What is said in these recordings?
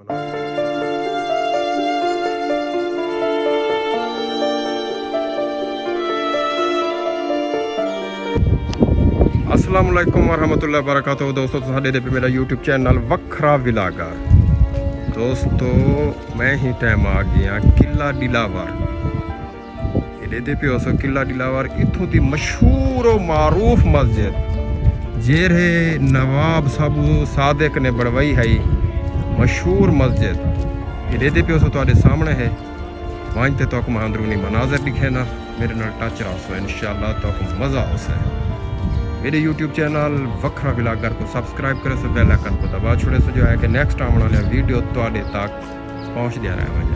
अस्सलाम वालेकुम वरहमतुल्लाहि वबरकातुहू। दोस्तों साडे ते मेरा यूट्यूब चैनल वखरा विलागर। दोस्तों मैं ही टाइम आ गया किला दिलावर। ये पे सो किला दिलावर इथों की मशहूर और मारूफ मस्जिद जेरे नवाब साबू सादिक ने बनवाई है। मशहूर मस्जिद ये पे सो तुहाडे सामने है। वांजते तो अंदरूनी मनाजर दिखे ना मेरे नाल टच रहो इंशाअल्लाह तो मज़ा आसे। मेरे यूट्यूब चैनल वखरा विलागर को सब्सक्राइब करे सो बेल आइकन को दबा छोड़े सो जो है कि नेक्स्ट आने वाले वीडियो तुहाडे तक पहुँच दिया रहा है।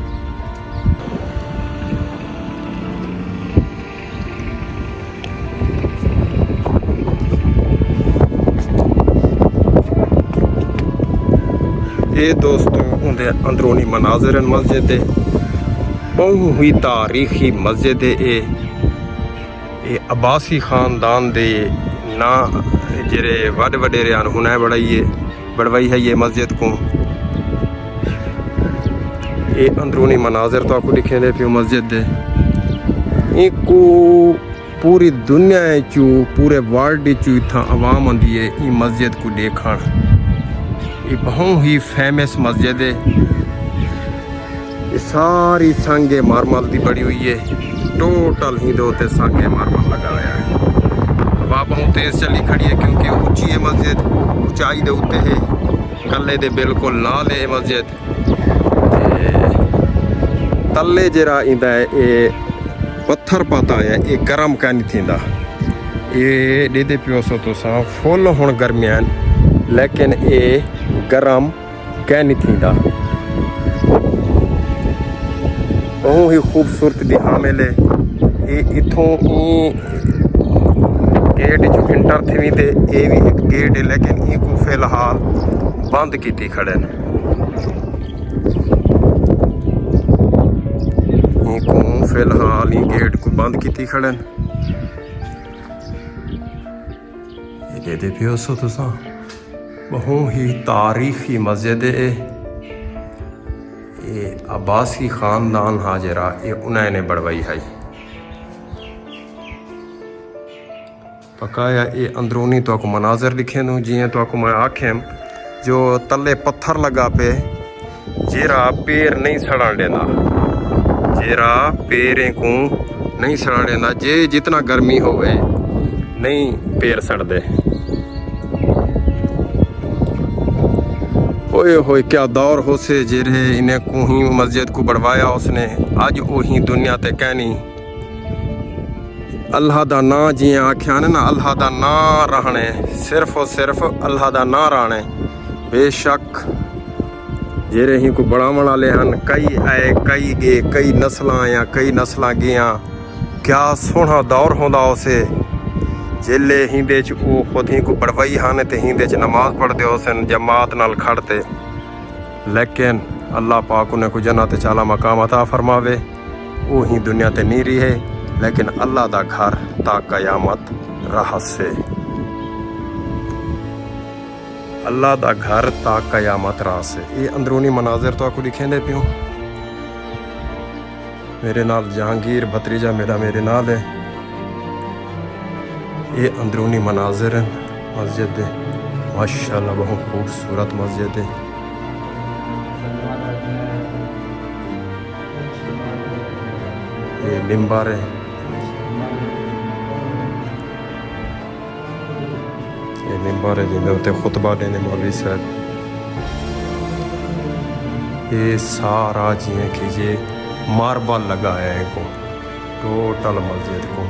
ये दोस्तों उनके अंदरूनी मनाजर मस्जिद बहु ही तारीखी मस्जिद है। ये अब्बासी खानदान दे ना जेरे वड वडेरियान हुनै बढ़वाई है ये मस्जिद को। ये अंदरूनी मनाजर तो आपको दिखे दे पियो मस्जिद दे। इनको पूरी दुनिया चू पूरे वर्ल्ड चू इतना आवाम आंदी है ये मस्जिद को देखण। ये बहुत ही फेमस मस्जिद है। ये सारी सांगे मार्बल की बड़ी हुई है। टोटल ही दो ते सांगे मार्बल लगा हुआ है। हवा बहुत तेज चली खड़ी है क्योंकि ऊंची है मस्जिद, ऊंचाई दे उत्ते है। कल्ले दे बिल्कुल नाल है मस्जिद। तले जरा इंदा है ये पत्थर पाता है ये गर्म का नहीं थींदा। ये दे पियो सो तुसा फुल हुण गर्मियां लेकिन ये गरम कह नहीं थींदा। बहुत ही खूबसूरत दी हामिल है। ये इथों गेट चो इंटर थी ते ये भी एक गेट है लेकिन इनको फिलहाल बंद की खड़े ने। इनको फिलहाल ये गेट को बंद की खड़े ने। ये पियो सो तुसा बहुत ही तारीखी मस्जिद है। ये अब्बासी खानदान हाजरा ये उन्होंने बढ़वाई है। पकाया ये अंदरूनी तो मनाजर दिखे नू जिए तो मैं आखेम जो तले पत्थर लगा पे जेरा पैर नहीं सड़न देना। जेरा पैरें को नहीं सड़न देना। जे जितना गर्मी होवे नहीं पैर सड़दे। ओए होए क्या दौर हो से जेरे इन्हें को ही मस्जिद को बढ़वाया उसने। अज वही दुनिया ते कहनी अल्लाह दा ना जिए आख्या ने ना अल्लाह दा ना रहने सिर्फ और सिर्फ अल्लाह दा ना रहने। बेशक जेरे ही को बढ़ावन वाले हैं कई आए कई गए कई नस्ल आया कई नस्ल गया। क्या सोहना दौर होंदा उसे जेले हिंदे च वो खुद ही को बढ़वाई हाने ते हिंदे च नमाज पढ़ते उसन जमात नाल खड़ते। लेकिन अल्लाह पाक उन्हें को जन्नत चाला मकाम अता फरमावे। वो ही दुनिया ते नहीं रही है लेकिन अल्लाह दा घर ता कयामत रह से। अल्लाह दा घर ता कयामत रह से। ये अंदरूनी मनाजर तो आपको दिखेंदे पियो। मेरे नाल जहांगीर भतीजा मेरे नाल है। ये अंदरूनी मनाजिर मस्जिद है। माशाल्लाह बहुत खूबसूरत मस्जिद है। ये मिंबर है। ये मिंबर है जिंदे उत्ते खुतबा देने मौलवी साहब। ये सारा जिए कि ये मार्बल लगाया है को टोटल मस्जिद को।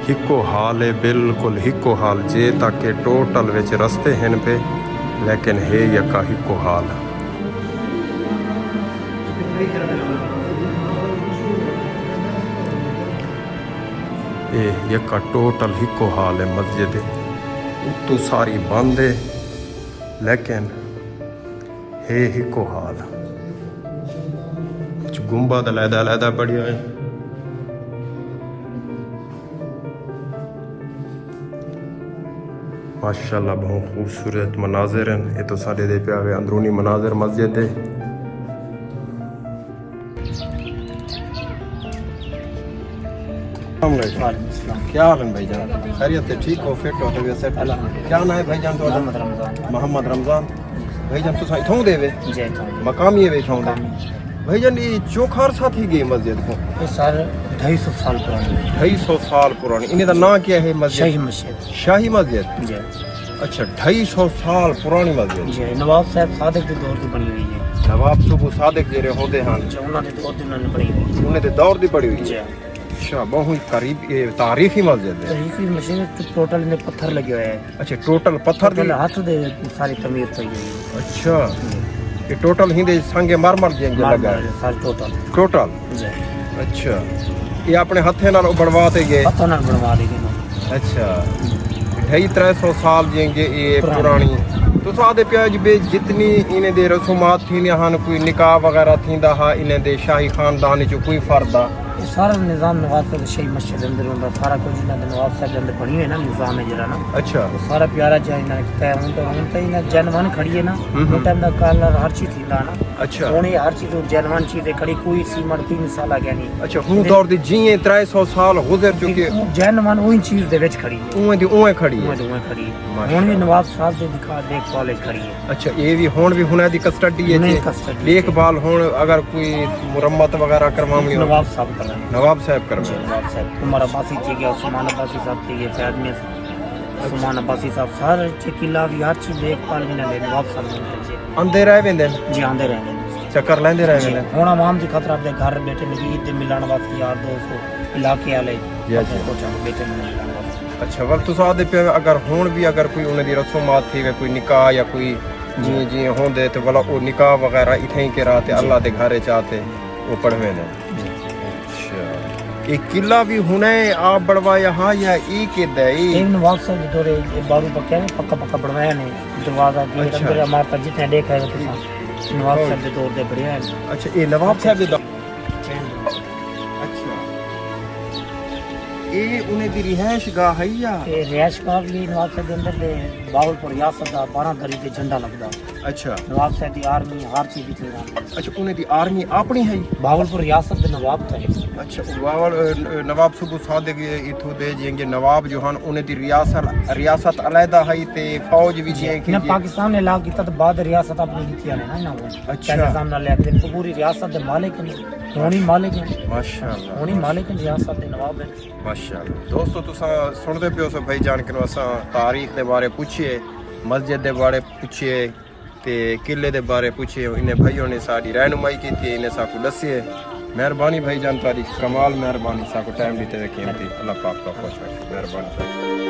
हिको हाल है बिल्कुल हिको हाल जे ताकि टोटल विच रस्ते हैं पे लेकिन है यका हिको हाल। ये यका टोटल हिको हाल है मस्जिद। उत्तू सारी बंद है लेकिन है हिको हाल। गुंबद अलहदा बढ़िया है। माशाल्लाह बहुत खूबसूरत मनाजिर हैं। ये तो साढ़े दे पे आवे अंदरूनी मनाजिर मस्जिद दे। क्या हाल है भाईजान? खैरियत से ठीक हो? फिट हो? तबीयत सेट? क्या नाम है भाईजान तो? मोहम्मद रमजान। भाईजान तुसा इथों दे वे? जी मकामी है इथों दे। भाईजान ये चौखार साथी गई मस्जिद को? ये सर 250 साल पुरानी 250 साल पुरानी। इन्हें का नाम क्या है मस्जिद? शाही मस्जिद। शाही मस्जिद। जी अच्छा 250 साल पुरानी मस्जिद। जी नवाब साहब सादिक के दौर की बनी हुई है। नवाब सुबह सादिक जेरे होंदे हैं अच्छा उन्होंने दौर की उन्होंने बनी हुई है। उन्हें दे दौर दी बड़ी हुई जी है। अच्छा बहुत करीब ये तारीखी मस्जिद है। तरीफी मशीन टोटल में पत्थर लगे हुए हैं। अच्छा टोटल पत्थर दी। टोटल हाथ दे सारी तमीर तो ये अच्छा ये टोटल हिंदे संगे मरमर जे लगा है सारी टोटल टोटल। जी अच्छा ये अपने हथे नाल बढ़वाते गए? पत्थर नाल बनवा दी गई। अच्छा 250-300 साल जेंगे ये पुरानी। तो सादे प्याज बे जितनी इन्हें दे रसूमात थी हन कोई निकाह वगैरह थींदा हा इन्हें दे शाही खानदान चो कोई फर्दा? ये सारा निज़ाम नवाब साहब शाही मस्जिद के अंदर होता सारा कुछ इन्होंने नवाब साहब के अंदर बनी है ना निज़ाम है जरा ना। अच्छा वो सारा प्यारा चाहिए ना तय हूं तो इन्हें जनवन खड़ी है ना वो टाइम दा कलर हर चीज थी ना। अच्छा हुन ये हर चीज जनवन चीज खड़ी कोई सीमट 3 साल आ गया नहीं। अच्छा हूं दौर दी जिए 300 साल गुजर चुके जनवन वही चीज दे विच खड़ी है। उवें दी उवें खड़ी है। उवें खड़ी है। हुन भी नवाब साहब दे दिखा देख कॉलेज खड़ी है। अच्छा ये भी हुन भी हुन दी कस्टडी है हुन जी कस्टडी देखभाल हुन अगर कोई मुरम्मत वगैरह करवानी हो नवाब साहब कर रहे हैं। नवाब साहब जी करवाए। नवाब साहब उमर अब्बासी थी गया उस्मान अब्बासी साहब थी गए फैद में उस्मान अब्बासी साहब सारे किला भी हर चीज देखभाल भी ना ले नवाब साहब ने आंदे रह वेंदे जी आंदे रहने चक्कर लेंदे रह वेंदे। ਹੁਣ ਆਵਾਮ ਦੀ ਖਾਤਰ ਆਪਣੇ ਘਰ ਬੈਠੇ ਨੇ ਈਦ ਦੇ ਮਿਲਣ ਵਾਸਤੇ ਯਾਰ ਦੋਸਤ ਇਲਾਕੇ ਵਾਲੇ ਜੀ, ਜੀ। को चाहे बेटे में मिलने वास्ते। अच्छा वल तुसा आदे पे अगर हुन भी अगर कोई उन्हें दी रसूमात थी कोई निकाह या कोई जी जी होंदे तो वाला वो निकाह वगैरह इथे ही के राते अल्लाह दे घरे चाहते वो पढ़वे ने। अच्छा ये किला भी हुने आप बढ़वाया हां या ई के दे एक नवाब साहब के दौरे ये बारू पक्का है पक्का बनवाया ने दरवाजा गेट अच्छा। अंदर हमारा जितने देखा है तो नवाब साहब के दौर दे बढ़िया है। अच्छा ये नवाब साहब दे अच्छा ये उन्हें दी रिहाइश गाह है या? ये रिहाइश का भी नवाब साहब के अंदर दे बावलपुर रियासत का 12 दरी ते झंडा लगदा। अच्छा नवाब साहब की आर्मी हर चीज थी ना। अच्छा उन्हें दी आर्मी अपनी है? बावलपुर रियासत दे नवाब थे। अच्छा वावल नवाब सुबह सादिक इथों दे जेंगे नवाब जो हन उन्हें दी रियासत अलहदा है ते फौज भी जे ना पाकिस्तान ने लाग किया तो बाद रियासत अपनी लीती ने ना ना वो अच्छा। निजाम ना ले के पूरी रियासत दे मालिक ने होनी मालिक है माशाअल्लाह होनी मालिक है रियासत दे नवाब है। माशाअल्लाह दोस्तों तुसा सुनदे पियो सो भाई जान के असां तारीख दे बारे पूछिए मस्जिद दे बारे पूछिए ते किले दे बारे पूछिए इन्हें भाइयों ने साडी रहनुमाई की थी इन्हें साकू दसिए। मेहरबानी भाई जान तारी कमाल मेहरबानी साकू टाइम दीते कीमती अल्लाह पाक का खुश रखे मेहरबानी।